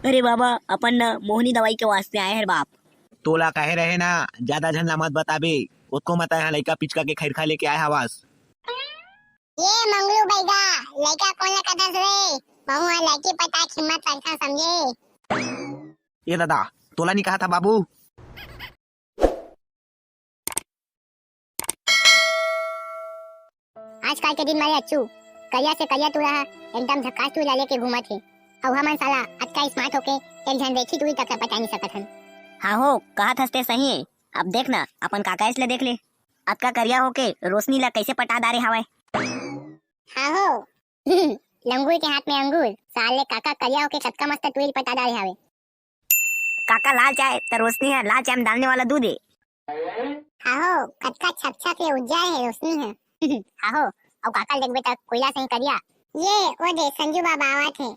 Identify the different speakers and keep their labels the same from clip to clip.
Speaker 1: अरे बाबा अपन न मोहनी दवाई के वास्ते आए हैं बाप।
Speaker 2: तोला कहे रहे ना ज्यादा झन मत बताबे। उसको मत यहाँ लड़का पिचका के खैर खा लेके आए हवास।
Speaker 3: ये मंगलू बैगा लड़का कौन ला कदस रे बहुआ लड़की पता कीमत रखा समझे।
Speaker 2: ये दादा तोला नहीं कहा था बाबू।
Speaker 3: आजकल के दिन मारे अच्छू करिया से करिया तू रहा एकदम झकास तू लाले के घूमत है और हमन साला अटका स्मार्ट होके एक जन देखी तू तक पता नहीं सकत हन।
Speaker 1: हाँ हो कहा थसते सही है। अब देख ना अपन काका इसले देख ले अतका करिया होके रोशनी ला कैसे पटा डारे हवाए।
Speaker 3: हाँ हो लंगूर के हाथ में अंगूर साले काका करिया होके कतका मस्त टूल पटा डाले हवे।
Speaker 1: काका लाल चाय तो रोशनी है लाल चाय में डालने वाला दूध है।
Speaker 3: हाँ हो कतका छक छक है उज्जर है रोशनी है। हाँ हो और काका देख बेटा कोयला से ही करिया ये वो दे संजू बाबा आवत है।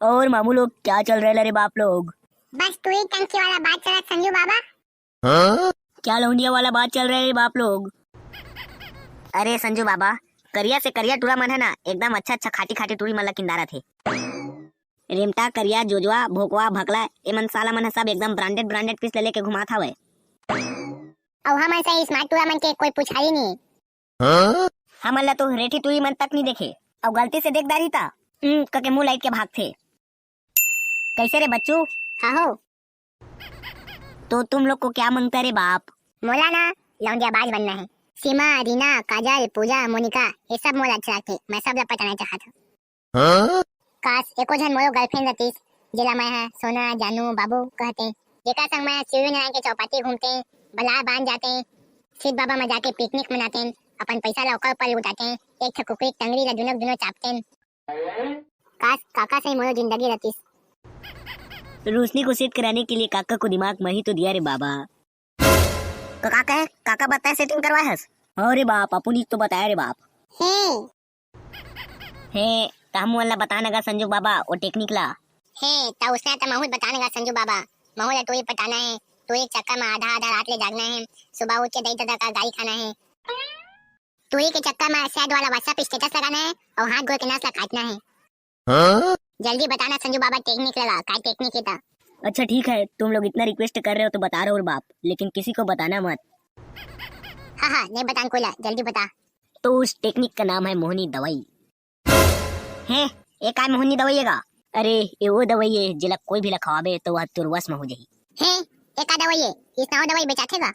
Speaker 1: और मामू लोग क्या चल रहे रे बाप लोग।
Speaker 3: बस तू ही टंकी वाला बात चला संजू बाबा।
Speaker 1: क्या लौंडिया वाला बात चल रहा है बाप लोग। अरे संजू बाबा करिया से करिया टूरा मन है ना एकदम अच्छा अच्छा खाटी खाटी टूरी मन ला किंदारा थे। रेमटा करिया जोजवा भोकवा भकला ए मन साला मन सब एकदम ब्रांडेड पीस ले लेके घुमात हवे।
Speaker 3: और हमन से स्मार्ट टूरा मन के कोई पूछाई नहीं।
Speaker 1: हमन ला तो रेठी टूरी मन तक नहीं देखे और गलती से देख दारी था कके मुंह लाइट के भाग थे। कैसे रे बच्चू।
Speaker 3: हाँ हो
Speaker 1: तो तुम लोग को क्या मांगता रे बाप।
Speaker 3: मोला ना लौंडिया बाज बनना है। सीमा रीना काजल पूजा मोनिका ये सब मोला अच्छा लगते मैं सब ला पटाना चाहता। काश एको जन मोरो गर्लफ्रेंड रतीस जेला मैं है सोना जानू बाबू कहते जेका संग मैं चिड़िया नहाए के चौपाटी घूमते बला बांध जाते सिद्ध बाबा में जाके पिकनिक मनाते अपन पैसा ला ओकर पर उठाते एक ठो कुकरी टंगड़ी ला दुनो चापते। काश काका से मोरो जिंदगी रतीस।
Speaker 1: रोशनी को सेट कराने के लिए काका को दिमाग में ही तो दिया रे बाबा। काका कहे काका बताए सेटिंग करवाए हस। अरे बाप अपुनी तो बताया रे बाप। हे हम वाला बताने का संजू बाबा वो टेक्निक ला।
Speaker 3: हे ता उसने तो महूद बताने का संजू बाबा महूद ला टोई पटाना है टोई चक्कर में आधा रात ले जागना है सुबह उठ के दही दादा का गाड़ी खाना है टोई के चक्कर में सैड वाला व्हाट्सएप स्टेटस लगाना है और हाथ गोड़ के नस ला काटना है। जल्दी बताना संजू बाबा टेक्निक लगा क्या टेक्निक है ता।
Speaker 1: अच्छा ठीक है तुम लोग इतना रिक्वेस्ट कर रहे हो तो बता रहे हो बाप लेकिन किसी को बताना मत।
Speaker 3: हाँ नहीं बतान कोला जल्दी बता।
Speaker 1: तो उस टेक्निक का नाम है मोहनी दवाई है। एक काय मोहनी दवाई है। अरे ये वो दवाई है जिला कोई भी लखवाबे तो वह तुरवस में हो जाही
Speaker 3: है। एक दवाई है इस नाव दवाई बेचाथेगा।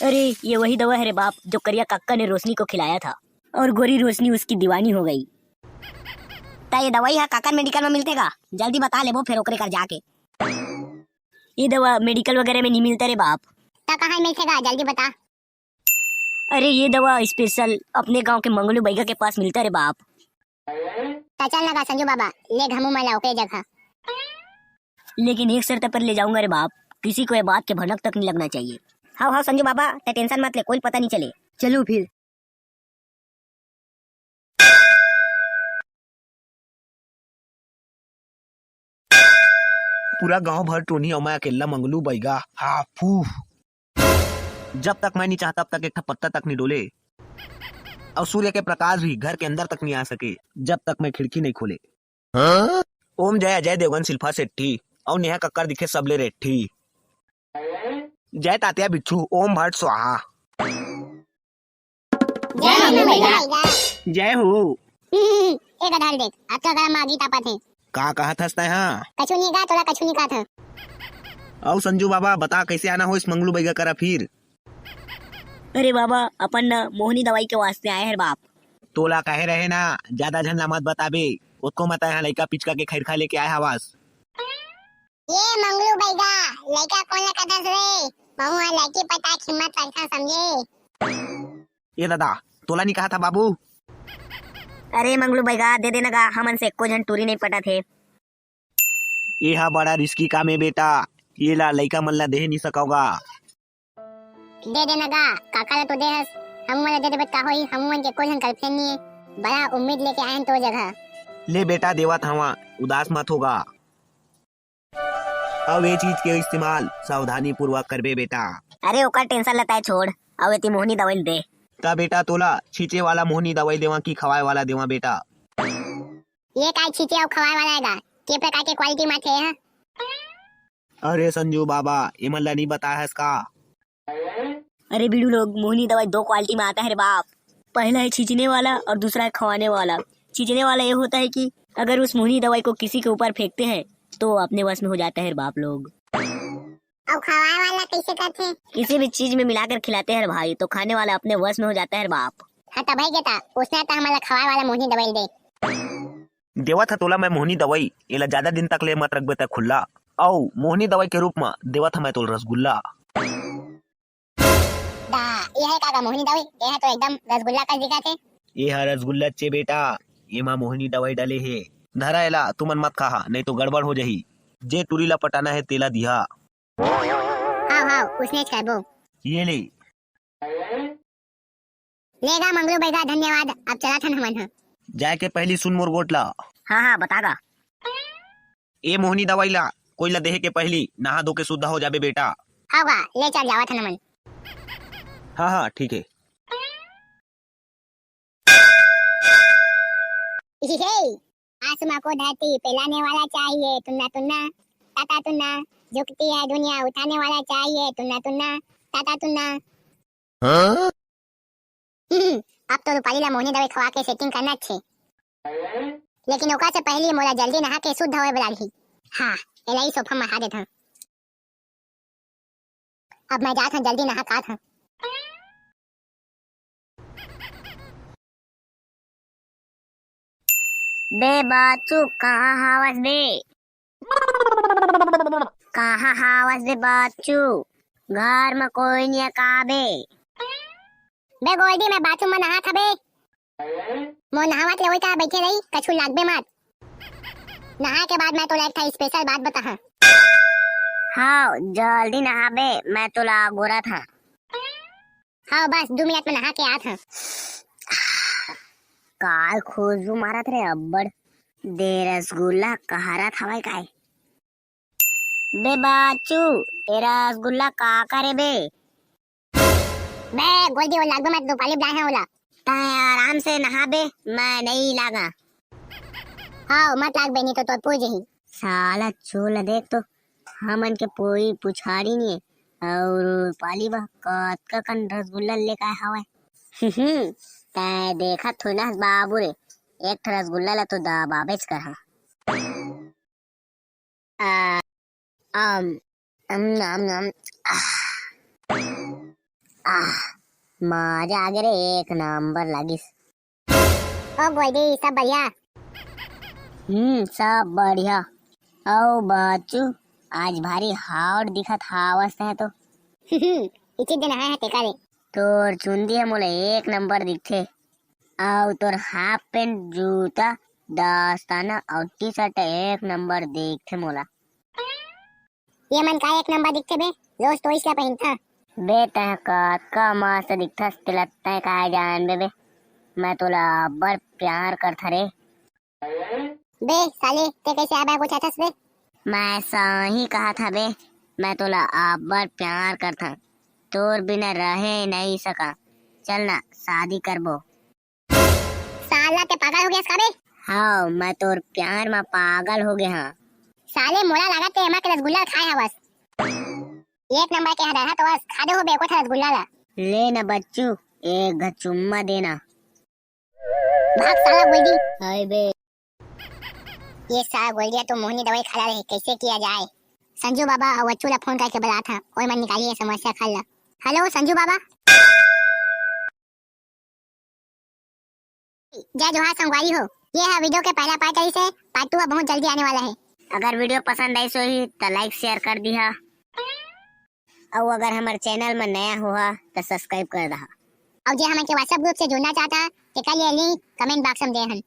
Speaker 1: अरे ये वही दवा है रे बाप जो करिया काका ने रोशनी को खिलाया था और गोरी रोशनी उसकी दीवानी हो गई। ता ये दवाई है काका मेडिकल में मिलतेगा जल्दी बता ले वो फिर ओकरे कर जाके। ये दवा मेडिकल वगैरह में नहीं मिलता रे बाप।
Speaker 3: ता कहाँ मिलतेगा जल्दी बता।
Speaker 1: अरे ये दवा स्पेशल अपने गांव के मंगलू बैगा के पास मिलता रे बाप।
Speaker 3: ता चल लगा संजू बाबा ले घमू मला ओके जगह।
Speaker 1: लेकिन एक शर्त पर ले जाऊंगा रे बाप किसी को ये बात के भनक तक नहीं लगना चाहिए। हाँ संजू बाबा ते टेंशन मत ले कोई पता नहीं चले। चलो फिर।
Speaker 2: पूरा गांव भर टोनी और मैं अकेला मंगलू बैगा हाँ फू। जब तक मैं नहीं चाहता तब तक एक पत्ता तक नहीं डोले और सूर्य के प्रकाश भी घर के अंदर तक नहीं आ सके जब तक मैं खिड़की नहीं खोले। ओम जय अजय देवगन शिल्पा शेट्टी और नेहा कक्कर दिखे सबले रेट्ठी। जय तात्या बिच्छू ओम भट्ट स्वाहा। जय हो।
Speaker 3: एक आधार देख आपका घर मागी तापा थे
Speaker 2: का कहा था हाँ
Speaker 3: कछु नहीं कहा तोला कछु नहीं कहा था।
Speaker 2: और संजू बाबा बता कैसे आना हो इस मंगलू बैगा करा फिर।
Speaker 1: अरे बाबा अपन न मोहनी दवाई के वास्ते आए हैं बाप।
Speaker 2: तोला कहे रहे ना ज्यादा झन मत बताबे। उसको मत यहाँ लड़का पिचका के खैर खा लेके आए हवास।
Speaker 3: ये मंगलू बैगा लड़का कौन ला कदस रे बहुआ लड़की पता कीमत रखा समझे।
Speaker 2: ये दादा तोला नहीं कहा था बाबू।
Speaker 1: अरे मंगलू बैगा दे देना गा हमन से को जन टूरी नहीं पटा थे।
Speaker 2: ये हा बड़ा रिस्की काम है बेटा ये ला लड़का मन ला दे नहीं सकोगा।
Speaker 3: दे देना गा काका ला तो दे हस हम वाला दे देबत का होई हम मन के कोई जन गर्लफ्रेंड नहीं है बड़ा उम्मीद लेके आए तो जगह।
Speaker 2: ले बेटा देवत हवा उदास मत होगा। अब ये चीज के इस्तेमाल सावधानी पूर्वक करबे बेटा।
Speaker 1: अरे ओकर टेंशन लेता है छोड़ अब इतनी मोहनी दवाई दे।
Speaker 2: ता बेटा तोला छींचे वाला मोहनी दवाई देवा की खवाए वाला देवा बेटा।
Speaker 3: ये काय छीचे और खवाए वाला हैगा के प्रकार के क्वालिटी में थे हैं।
Speaker 2: अरे संजू बाबा इमन ला नहीं बताया है इसका।
Speaker 1: अरे बीड़ू लोग, मोहनी दवाई दो क्वालिटी में आता है रे बाप। पहला है छींचने वाला और दूसरा है खवाने वाला। छींचने वाला ये होता है कि अगर उस मोहनी दवाई को किसी के ऊपर फेंकते हैं तो अपने वश में हो जाता है रे बाप लोग।
Speaker 3: और खवाए वाला कैसे करते हैं?
Speaker 1: किसी भी चीज में मिलाकर खिलाते हैं रे भाई, तो खाने वाला अपने वश में हो जाता है रे बाप।
Speaker 3: हाँ तब भाई कहता उसने तो हमारा खवाए वाला मोहनी दवाई दे।
Speaker 2: देवा था तोला मैं मोहनी दवाई, एला ज्यादा दिन तक ले मत रखबे तक खुला। औ मोहनी दवाई के रूप में देवा था मैं तोल रसगुल्ला।
Speaker 3: दा ये है काका मोहनी दवाई, ये है तो एकदम रसगुल्ला का दिखा थे।
Speaker 2: ये है रसगुल्ला चे बेटा, ये माँ मोहनी दवाई डाले है। धरा एला तुमन मत खा नहीं तो गड़बड़ हो जाही। जे तुरी ला पटाना है तेला दिहा।
Speaker 3: हाँ हाँ उसने करबो।
Speaker 2: ये ले
Speaker 3: लेगा मंगलू भाई का धन्यवाद। अब चला था मन है।
Speaker 2: जाए के पहली सुन मोर गोटला।
Speaker 1: हाँ हाँ बतागा।
Speaker 2: ए मोहनी दवाई ला कोई ला देहे के पहली नहा धो के शुद्ध हो जाबे बेटा।
Speaker 3: होगा ले चल जावा था मन।
Speaker 2: हाँ हाँ ठीक है।
Speaker 3: आसमां को धरती पिलाने वाला चाहिए, तुन्ना तुन्ना ताता तुन्ना। झुकती है दुनिया उठाने वाला चाहिए, तुन्ना तुन्ना ताता तुन्ना। अब तो रूपाली ला मोहनी दवाई खवा के सेटिंग करना अच्छे, लेकिन ओका से पहले मोला जल्दी नहा के शुद्ध होए बुला रही। हाँ एला ही सोफा में हा देता। अब मैं जात हूँ जल्दी नहा का था।
Speaker 1: बे बाचू कहाँ हावस बे? कहाँ हावस बे बाचू? घर में कोई नहीं का बे?
Speaker 3: बे गोल्डी मैं बाथरूम में नहा था बे। मो नहावत ले का बैठे रही कछु लागबे मत। नहा के बाद मैं तो एक था स्पेशल बात बता।
Speaker 1: हाँ जल्दी नहा बे, मैं तो ला गोरा था।
Speaker 3: हाँ बस 2 मिनट में नहा के आ था।
Speaker 1: काल खुशबू मारत रे अब्बड़। दे रसगुल्ला कहारा था काय? बे बाचू तेरा रसगुल्ला का करे बे?
Speaker 3: बे गोल्डी वो लागबे मत, रूपाली बुलाए हैं ओला।
Speaker 1: ताए आराम से नहा बे, मैं नहीं लागा।
Speaker 3: हाँ मत लाग बे नहीं तो पूछ ही।
Speaker 1: साला चोला देख तो हमन के कोई पुछाड़ी नहीं है और पाली बा कतका कन रसगुल्ला लेके आए हवे। तै देखा थोड़ी ना बाबू रे, एक ठो रसगुल्ला ला तो दबाबेच कर। मजा आ गया रे, एक नंबर लागिस।
Speaker 3: ओ गोल्डी सब बढ़िया?
Speaker 1: सब बढ़िया। ओ बाचू आज भारी हावड़ दिखत हावस है तो।
Speaker 3: इसी दिन आया है टेका रे।
Speaker 1: तोर चुंदी है मोला एक नंबर दिखे। और तोर हाफ पैंट जूता दस्ताना और टी शर्ट एक नंबर दिखे मोला।
Speaker 3: ये मन का एक नंबर दिखते बे, रोज तो इसला पहनता।
Speaker 1: बे तह का मस्त दिखता तिलत्ता का जान बे। मैं तोला बड़ प्यार करथा रे।
Speaker 3: बे साले ते कैसे आबा कुछ आथस बे?
Speaker 1: मैं सही कहा था बे, मैं तोला अब्बड़ प्यार करथा। तोर बिना रहे नहीं सका। चल ना शादी करबो।
Speaker 3: साला ते पागल हो गया इसका बे?
Speaker 1: हाँ मैं तोर प्यार में पागल हो गया। हाँ
Speaker 3: साले मोला लगा ते एमा के रसगुल्ला खाए हवस। एक नंबर के हरा तो बस खा दे हो बे को रसगुल्ला ला।
Speaker 1: ले ना बच्चू एक घ चुम्मा देना।
Speaker 3: भाग साला गोल्डी।
Speaker 1: हाय बे
Speaker 3: ये साला गोल्डिया तो मोहनी दवाई खा रहे, कैसे किया जाए? संजू बाबा और बच्चू ला फोन करके बता था, ओए मन निकालिए समस्या खा ला। हेलो संजू बाबा। जय जोहार संगवारी हो। ये है वीडियो के पहला पार्ट से, पार्ट 2 बहुत जल्दी आने वाला है।
Speaker 1: अगर वीडियो पसंद आई सो तो लाइक शेयर कर दिया और अगर हमारे चैनल में नया हुआ तो सब्सक्राइब कर दहा।
Speaker 3: और जो हमारे व्हाट्सएप ग्रुप से जुड़ना चाहता है तो कर लिंक कमेंट बॉक्स में दे हन।